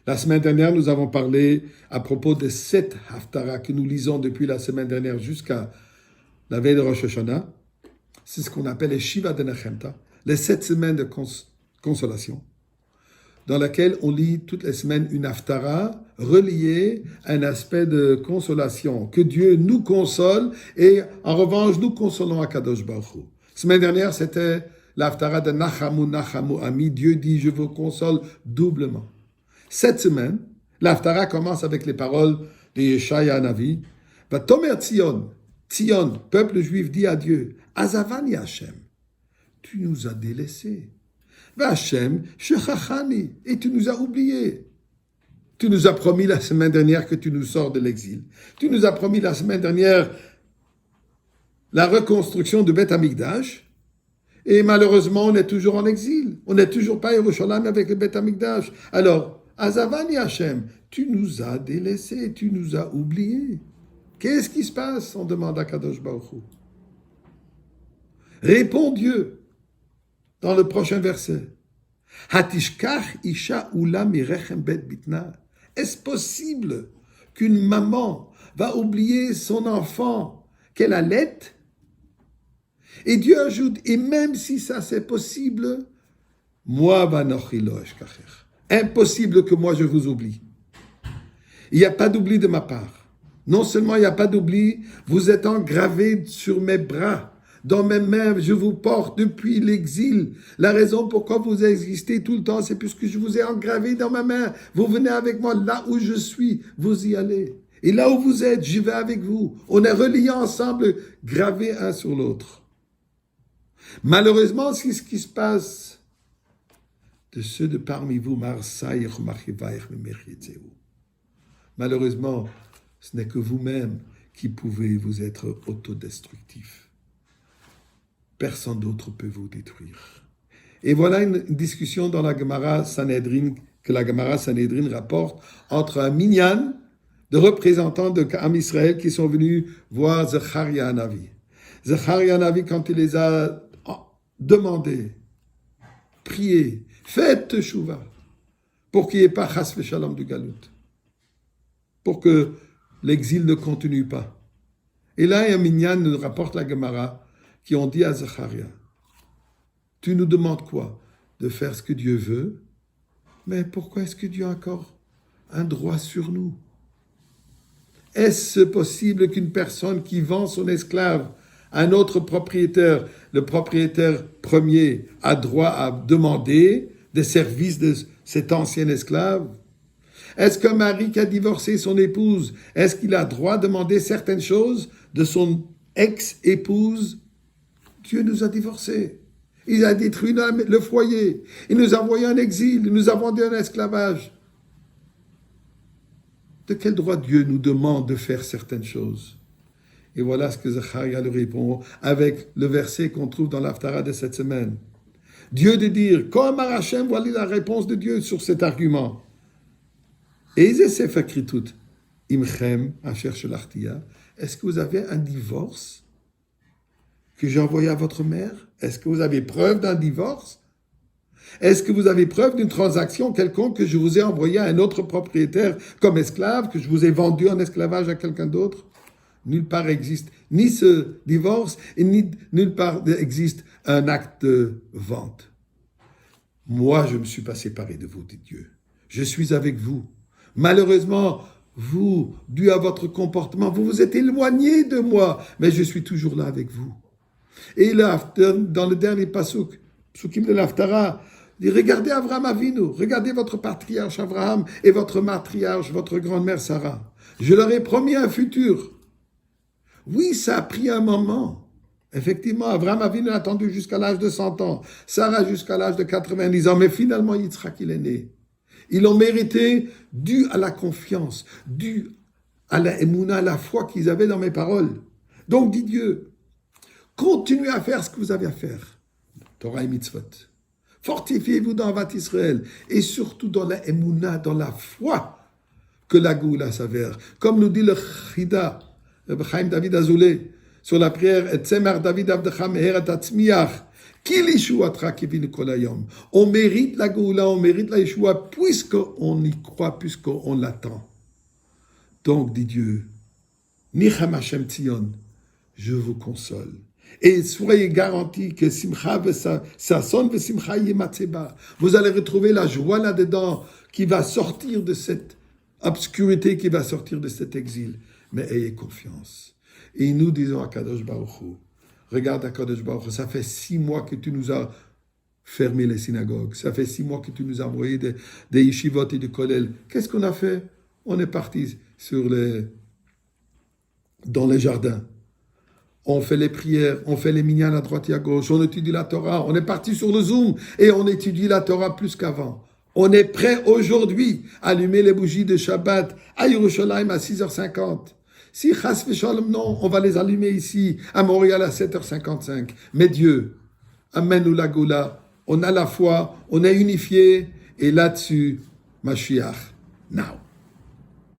La semaine dernière, nous avons parlé à propos des 7 Haftarah que nous lisons depuis la semaine dernière jusqu'à la veille de Rosh Hashanah. C'est ce qu'on appelle les Shiva de Nechemta, les 7 semaines de consolation, dans laquelle on lit toutes les semaines une Haftarah reliée à un aspect de consolation, que Dieu nous console et en revanche nous consolons à Kadosh Baruch Hu. Semaine dernière, c'était l'Haftarah de Nachamu, Nachamu, Ami. Dieu dit, je vous console doublement. Cette semaine, l'Haftarah commence avec les paroles de Yeshaya Navi. Va Tomer Tzion, Tzion, peuple juif dit à Dieu, Azavani Hashem, tu nous as délaissés. Va Hashem, Shechachani, et tu nous as oubliés. Tu nous as promis la semaine dernière que tu nous sors de l'exil. Tu nous as promis la semaine dernière la reconstruction de Beth Amikdash. Et malheureusement, on est toujours en exil. On n'est toujours pas à Yerushalayim avec le Beth Amikdash. Alors, Azavani Hashem, tu nous as délaissés, tu nous as oubliés. Qu'est-ce qui se passe? On demande à Kadosh Baruch Hu. Répond Dieu dans le prochain verset. Hatishkach isha ula mirechem bet bitna. Est-ce possible qu'une maman va oublier son enfant qu'elle allait? Et Dieu ajoute, et même si ça c'est possible, moi vanochi lo eshkacher. Impossible que moi je vous oublie. Il n'y a pas d'oubli de ma part. Non seulement il n'y a pas d'oubli, vous êtes engravés sur mes bras. Dans mes mains, je vous porte depuis l'exil. La raison pourquoi vous existez tout le temps, c'est puisque je vous ai engravé dans ma main. Vous venez avec moi là où je suis, vous y allez. Et là où vous êtes, j'y vais avec vous. On est reliés ensemble, gravés un sur l'autre. Malheureusement, c'est ce qui se passe de ceux de parmi vous, malheureusement, ce n'est que vous-même qui pouvez vous être autodestructif. Personne d'autre peut vous détruire. Et voilà une discussion dans la Gemara Sanhedrin, que la Gemara Sanhedrin rapporte entre un minyan de représentants de Am Israël qui sont venus voir Zecharia Navi. Zecharia Navi, quand il les a demandé, prié, faites teshuva pour qu'il n'y ait pas chas v'shalom du galout, pour que l'exil ne continue pas. Et là, un minyan nous rapporte la Gemara qui ont dit à Zacharia, tu nous demandes quoi? De faire ce que Dieu veut? Mais pourquoi est-ce que Dieu a encore un droit sur nous? Est-ce possible qu'une personne qui vend son esclave à un autre propriétaire, le propriétaire premier, a droit à demander des services de cet ancien esclave? Est-ce qu'un mari qui a divorcé son épouse, est-ce qu'il a droit de demander certaines choses de son ex-épouse? Dieu nous a divorcés. Il a détruit le foyer. Il nous a envoyé en exil. Il nous a vendu en esclavage. De quel droit Dieu nous demande de faire certaines choses? Et voilà ce que Zacharia lui répond avec le verset qu'on trouve dans l'Haftarah de cette semaine. Dieu de dire, comme Hashem, voilà la réponse de Dieu sur cet argument. Est-ce que vous avez un divorce que j'ai envoyé à votre mère? Est-ce que vous avez preuve d'un divorce? Est-ce que vous avez preuve d'une transaction quelconque que je vous ai envoyé à un autre propriétaire comme esclave, que je vous ai vendu en esclavage à quelqu'un d'autre? Nulle part existe ni ce divorce et nulle part existe un acte de vente. Moi, je ne me suis pas séparé de vous, dit Dieu. Je suis avec vous. Malheureusement, vous, dû à votre comportement, vous vous êtes éloigné de moi, mais je suis toujours là avec vous. Et là, dans le dernier pasuk, psukim de l'Haftarah, dit, regardez Avraham Avinu, regardez votre patriarche Abraham et votre matriarche, votre grand-mère Sarah. Je leur ai promis un futur. Oui, ça a pris un moment. Effectivement, Avraham Avinu a attendu jusqu'à l'âge de 100 ans, Sarah jusqu'à l'âge de 90 ans, mais finalement, Yitzhak, il est né. Ils l'ont mérité dû à la confiance, dû à la émouna, à la foi qu'ils avaient dans mes paroles. Donc, dit Dieu, continuez à faire ce que vous avez à faire. Torah et mitzvot. Fortifiez-vous dans Avat Israël et surtout dans la émouna, dans la foi que la Goula s'avère. Comme nous dit le Chida, le Chaim David Azoulay, sur la prière, et Tzemer David Avdecha Meher et Atzmiach, On mérite la Goula, on mérite la Yeshua, puisqu'on y croit, puisqu'on l'attend. Donc, dit Dieu, Nichem Hashem Tzion, je vous console. Et soyez garantis que Simcha Sasson ve Simcha Yematzeba, vous allez retrouver la joie là-dedans qui va sortir de cette obscurité, qui va sortir de cet exil. Mais ayez confiance. Et nous disons à Kadosh Baruch Hu, regarde à Kadosh Baruch Hu, ça fait 6 mois que tu nous as fermé les synagogues, ça fait 6 mois que tu nous as envoyé des yeshivot et des kollel. Qu'est-ce qu'on a fait? On est parti dans les jardins. On fait les prières, on fait les minyan à droite et à gauche, on étudie la Torah, on est parti sur le Zoom et on étudie la Torah plus qu'avant. On est prêt aujourd'hui à allumer les bougies de Shabbat à Yerushalayim à 6h50. Si Chas v'Shalom, non, on va les allumer ici, à Montréal à 7h55. Mais Dieu, amène-nous la Goula, on a la foi, on est unifié, et là-dessus, Mashiach, now.